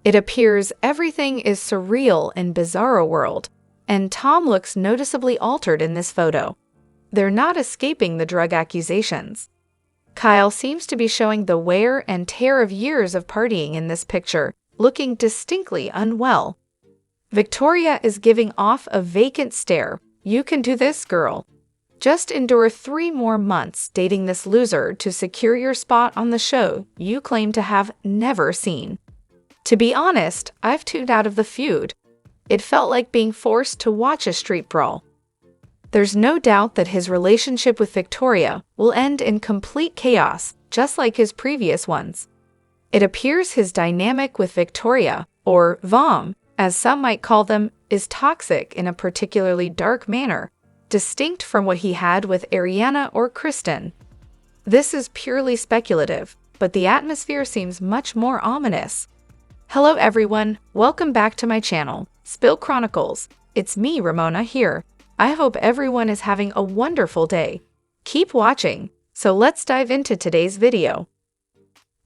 It appears everything is surreal in Bizarro World, and Tom looks noticeably altered in this photo. They're not escaping the drug accusations. Kyle seems to be showing the wear and tear of years of partying in this picture, looking distinctly unwell. Victoria is giving off a vacant stare. You can do this, girl. Just endure 3 more months dating this loser to secure your spot on the show you claim to have never seen. To be honest, I've tuned out of the feud. It felt like being forced to watch a street brawl. There's no doubt that his relationship with Victoria will end in complete chaos, just like his previous ones. It appears his dynamic with Victoria, or Vom, as some might call them, is toxic in a particularly dark manner, distinct from what he had with Ariana or Kristen. This is purely speculative, but the atmosphere seems much more ominous. Hello everyone, welcome back to my channel, Spill Chronicles. It's me, Ramona, here. I hope everyone is having a wonderful day. Keep watching, so let's dive into today's video.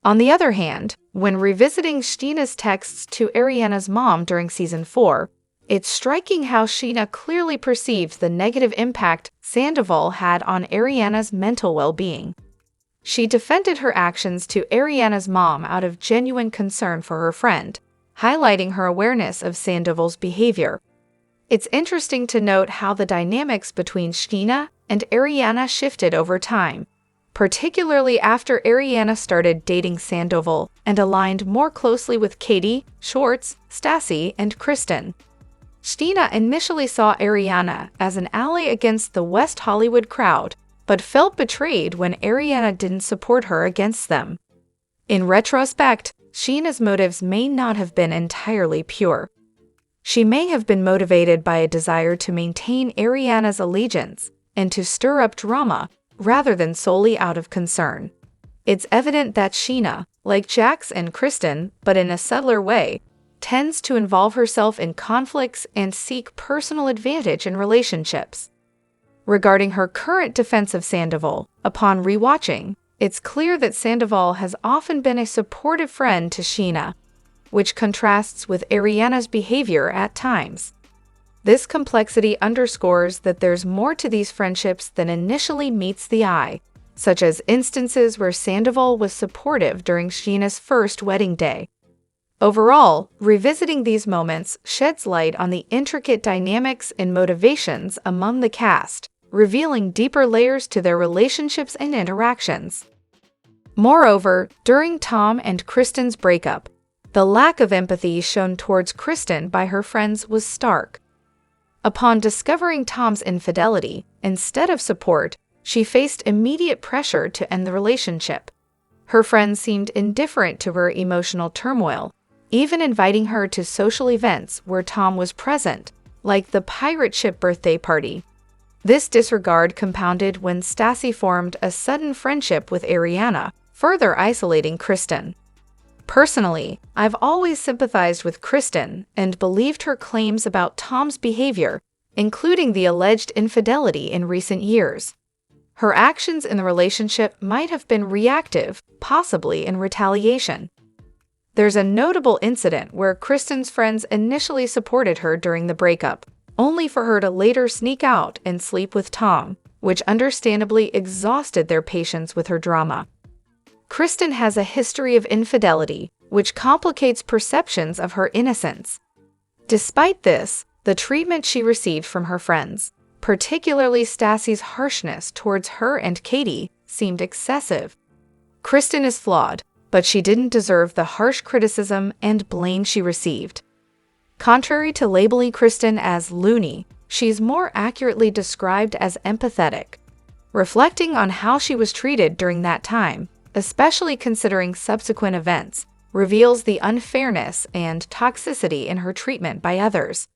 On the other hand, when revisiting Scheana's texts to Ariana's mom during Season 4, it's striking how Scheana clearly perceives the negative impact Sandoval had on Ariana's mental well-being. She defended her actions to Ariana's mom out of genuine concern for her friend, highlighting her awareness of Sandoval's behavior. It's interesting to note how the dynamics between Scheana and Ariana shifted over time, particularly after Ariana started dating Sandoval and aligned more closely with Katie, Schwartz, Stassi, and Kristen. Scheana initially saw Ariana as an ally against the West Hollywood crowd, but felt betrayed when Ariana didn't support her against them. In retrospect, Scheana's motives may not have been entirely pure. She may have been motivated by a desire to maintain Ariana's allegiance and to stir up drama rather than solely out of concern. It's evident that Scheana, like Jax and Kristen, but in a subtler way, tends to involve herself in conflicts and seek personal advantage in relationships. Regarding her current defense of Sandoval, upon rewatching, it's clear that Sandoval has often been a supportive friend to Scheana, which contrasts with Ariana's behavior at times. This complexity underscores that there's more to these friendships than initially meets the eye, such as instances where Sandoval was supportive during Scheana's first wedding day. Overall, revisiting these moments sheds light on the intricate dynamics and motivations among the cast, revealing deeper layers to their relationships and interactions. Moreover, during Tom and Kristen's breakup, the lack of empathy shown towards Kristen by her friends was stark. Upon discovering Tom's infidelity, instead of support, she faced immediate pressure to end the relationship. Her friends seemed indifferent to her emotional turmoil, even inviting her to social events where Tom was present, like the pirate ship birthday party. This disregard compounded when Stassi formed a sudden friendship with Ariana, further isolating Kristen. Personally, I've always sympathized with Kristen and believed her claims about Tom's behavior, including the alleged infidelity in recent years. Her actions in the relationship might have been reactive, possibly in retaliation. There's a notable incident where Kristen's friends initially supported her during the breakup, only for her to later sneak out and sleep with Tom, which understandably exhausted their patience with her drama. Kristen has a history of infidelity, which complicates perceptions of her innocence. Despite this, the treatment she received from her friends, particularly Stassi's harshness towards her and Katie, seemed excessive. Kristen is flawed, but she didn't deserve the harsh criticism and blame she received. Contrary to labeling Kristen as loony, she's more accurately described as empathetic. Reflecting on how she was treated during that time, especially considering subsequent events, reveals the unfairness and toxicity in her treatment by others.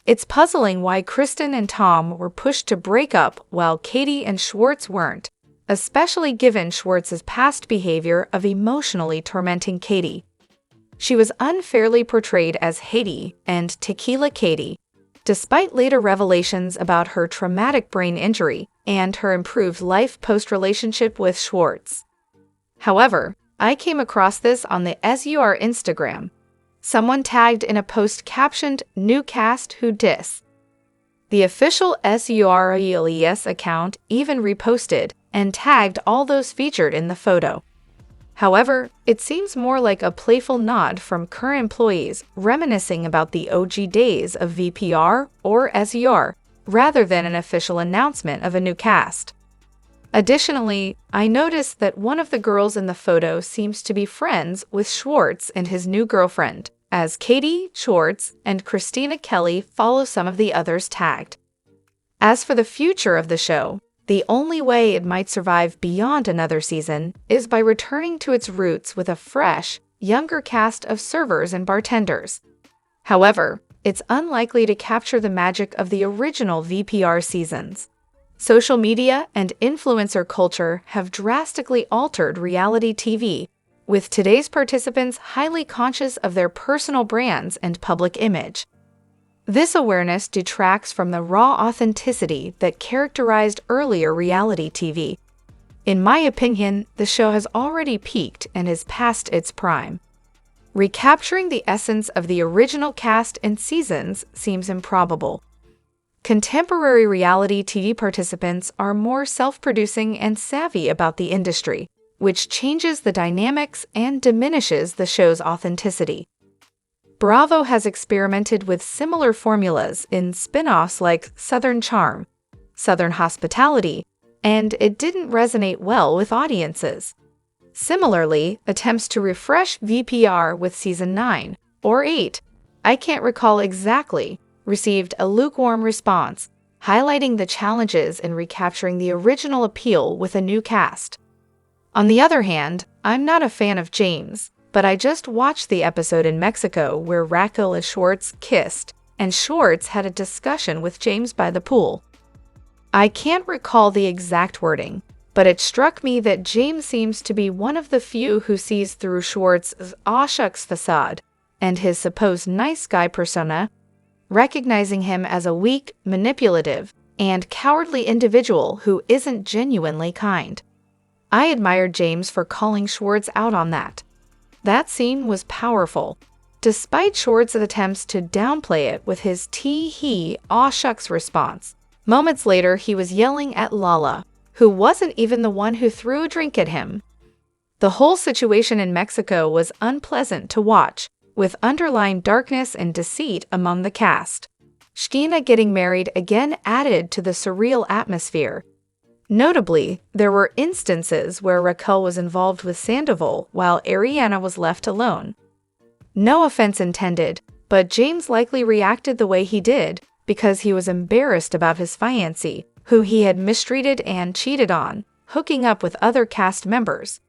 It's puzzling why Kristen and Tom were pushed to break up while Katie and Schwartz weren't, especially given Schwartz's past behavior of emotionally tormenting Katie. She was unfairly portrayed as Haiti and Tequila Katie, despite later revelations about her traumatic brain injury and her improved life post-relationship with Schwartz. However, I came across this on the SUR Instagram. Someone tagged in a post captioned, "New cast who dis." The official SURELES account even reposted and tagged all those featured in the photo. However, it seems more like a playful nod from current employees reminiscing about the OG days of VPR or SUR, rather than an official announcement of a new cast. Additionally, I noticed that one of the girls in the photo seems to be friends with Schwartz and his new girlfriend, as Katie, Schwartz, and Christina Kelly follow some of the others tagged. As for the future of the show, the only way it might survive beyond another season is by returning to its roots with a fresh, younger cast of servers and bartenders. However, it's unlikely to capture the magic of the original VPR seasons. Social media and influencer culture have drastically altered reality TV, with today's participants highly conscious of their personal brands and public image. This awareness detracts from the raw authenticity that characterized earlier reality TV. In my opinion, the show has already peaked and is past its prime. Recapturing the essence of the original cast and seasons seems improbable. Contemporary reality TV participants are more self-producing and savvy about the industry, which changes the dynamics and diminishes the show's authenticity. Bravo has experimented with similar formulas in spin-offs like Southern Charm, Southern Hospitality, and it didn't resonate well with audiences. Similarly, attempts to refresh VPR with Season 9 or 8, I can't recall exactly, received a lukewarm response, highlighting the challenges in recapturing the original appeal with a new cast. On the other hand, I'm not a fan of James, but I just watched the episode in Mexico where Raquel and Schwartz kissed, and Schwartz had a discussion with James by the pool. I can't recall the exact wording, but it struck me that James seems to be one of the few who sees through Schwartz's aw shucks facade and his supposed nice guy persona, recognizing him as a weak, manipulative, and cowardly individual who isn't genuinely kind. I admired James for calling Schwartz out on that. That scene was powerful, despite Schwartz's attempts to downplay it with his tee-hee, aw shucks response. Moments later, he was yelling at Lala, who wasn't even the one who threw a drink at him. The whole situation in Mexico was unpleasant to watch, with underlying darkness and deceit among the cast. Scheana getting married again added to the surreal atmosphere. Notably, there were instances where Raquel was involved with Sandoval while Ariana was left alone. No offense intended, but James likely reacted the way he did because he was embarrassed about his fiancée, who he had mistreated and cheated on, hooking up with other cast members.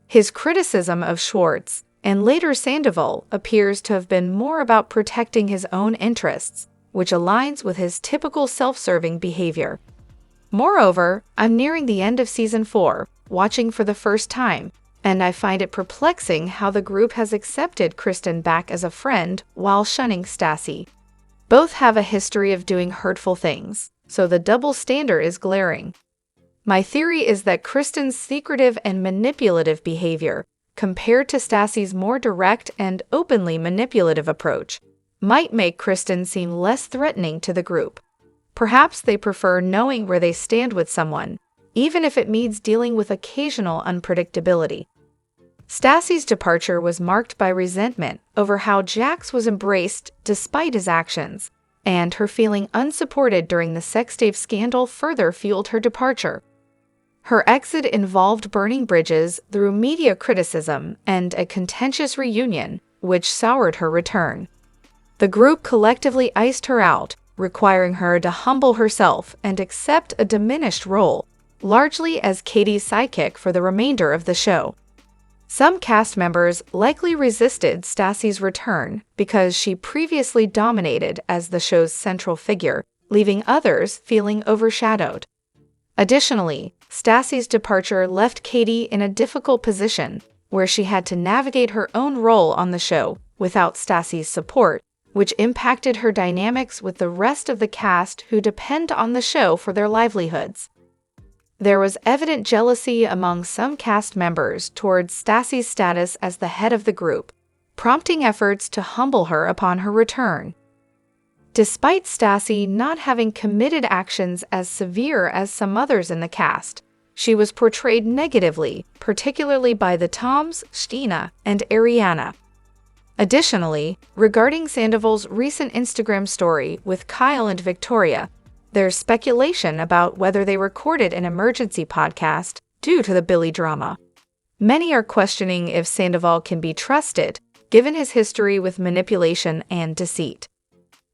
His criticism of Schwartz and later Sandoval appears to have been more about protecting his own interests, which aligns with his typical self-serving behavior. Moreover, I'm nearing the end of Season 4, watching for the first time, and I find it perplexing how the group has accepted Kristen back as a friend while shunning Stassi. Both have a history of doing hurtful things, so the double standard is glaring. My theory is that Kristen's secretive and manipulative behavior, compared to Stassi's more direct and openly manipulative approach, might make Kristen seem less threatening to the group. Perhaps they prefer knowing where they stand with someone, even if it means dealing with occasional unpredictability. Stassi's departure was marked by resentment over how Jax was embraced despite his actions, and her feeling unsupported during the sex-tape scandal further fueled her departure. Her exit involved burning bridges through media criticism and a contentious reunion, which soured her return. The group collectively iced her out, requiring her to humble herself and accept a diminished role, largely as Katie's sidekick for the remainder of the show. Some cast members likely resisted Stassi's return because she previously dominated as the show's central figure, leaving others feeling overshadowed. Additionally, Stassi's departure left Katie in a difficult position where she had to navigate her own role on the show without Stassi's support, which impacted her dynamics with the rest of the cast who depend on the show for their livelihoods. There was evident jealousy among some cast members towards Stassi's status as the head of the group, prompting efforts to humble her upon her return. Despite Stassi not having committed actions as severe as some others in the cast, she was portrayed negatively, particularly by the Toms, Scheana, and Ariana. Additionally, regarding Sandoval's recent Instagram story with Kyle and Victoria, there's speculation about whether they recorded an emergency podcast due to the Billy drama. Many are questioning if Sandoval can be trusted, given his history with manipulation and deceit.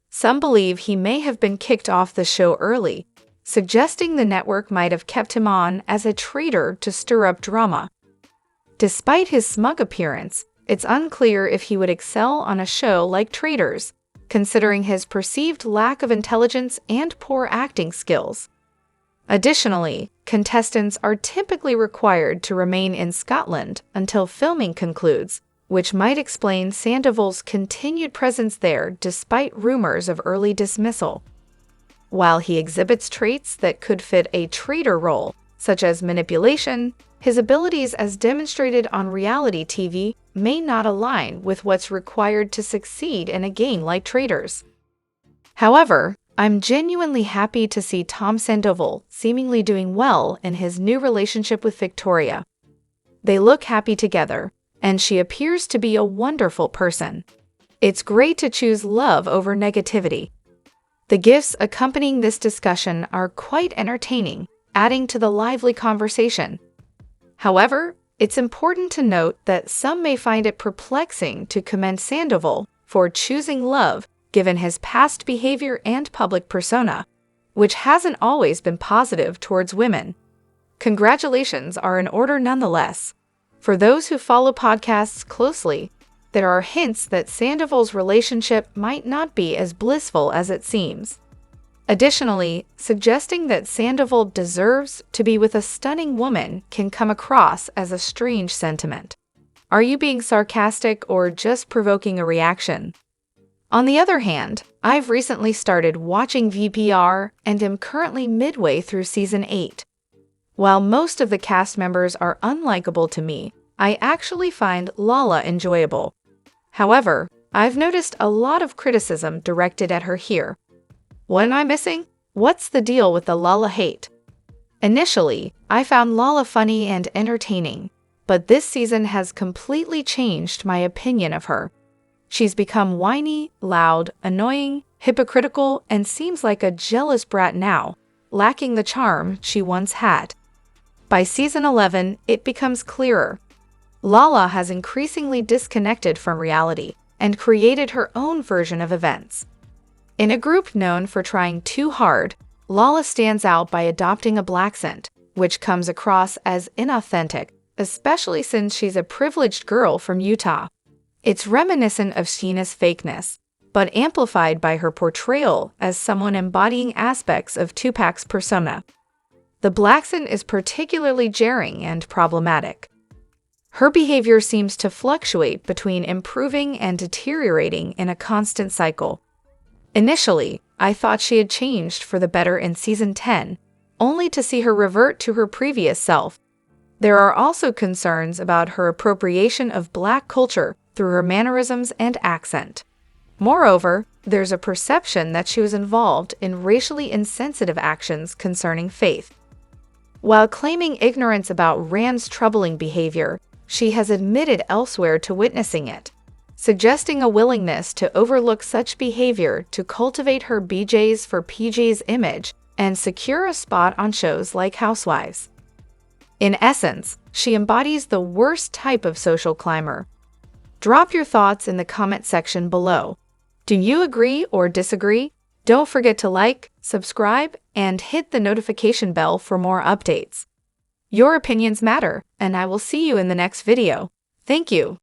Some believe he may have been kicked off the show early, suggesting the network might have kept him on as a traitor to stir up drama. Despite his smug appearance, it's unclear if he would excel on a show like Traitors, considering his perceived lack of intelligence and poor acting skills. Additionally, contestants are typically required to remain in Scotland until filming concludes, which might explain Sandoval's continued presence there despite rumors of early dismissal. While he exhibits traits that could fit a traitor role, such as manipulation, his abilities as demonstrated on reality TV may not align with what's required to succeed in a game like Traitors. However, I'm genuinely happy to see Tom Sandoval seemingly doing well in his new relationship with Victoria. They look happy together, and she appears to be a wonderful person. It's great to choose love over negativity. The gifs accompanying this discussion are quite entertaining, adding to the lively conversation. However, it's important to note that some may find it perplexing to commend Sandoval for choosing love given his past behavior and public persona, which hasn't always been positive towards women. Congratulations are in order nonetheless. For those who follow podcasts closely, there are hints that Sandoval's relationship might not be as blissful as it seems. Additionally, suggesting that Sandoval deserves to be with a stunning woman can come across as a strange sentiment. Are you being sarcastic or just provoking a reaction? On the other hand, I've recently started watching VPR and am currently midway through Season 8. While most of the cast members are unlikable to me, I actually find Lala enjoyable. However, I've noticed a lot of criticism directed at her here. What am I missing? What's the deal with the Lala hate? Initially, I found Lala funny and entertaining, but this season has completely changed my opinion of her. She's become whiny, loud, annoying, hypocritical, and seems like a jealous brat now, lacking the charm she once had. By Season 11, it becomes clearer. Lala has increasingly disconnected from reality and created her own version of events. In a group known for trying too hard, Lala stands out by adopting a black accent, which comes across as inauthentic, especially since she's a privileged girl from Utah. It's reminiscent of Scheana's fakeness, but amplified by her portrayal as someone embodying aspects of Tupac's persona. The black accent is particularly jarring and problematic. Her behavior seems to fluctuate between improving and deteriorating in a constant cycle. Initially, I thought she had changed for the better in Season 10, only to see her revert to her previous self. There are also concerns about her appropriation of black culture through her mannerisms and accent. Moreover, there's a perception that she was involved in racially insensitive actions concerning faith. While claiming ignorance about Rand's troubling behavior, she has admitted elsewhere to witnessing it, suggesting a willingness to overlook such behavior to cultivate her BJ's for PJ's image and secure a spot on shows like Housewives. In essence, she embodies the worst type of social climber. Drop your thoughts in the comment section below. Do you agree or disagree? Don't forget to like, subscribe, and hit the notification bell for more updates. Your opinions matter, and I will see you in the next video. Thank you.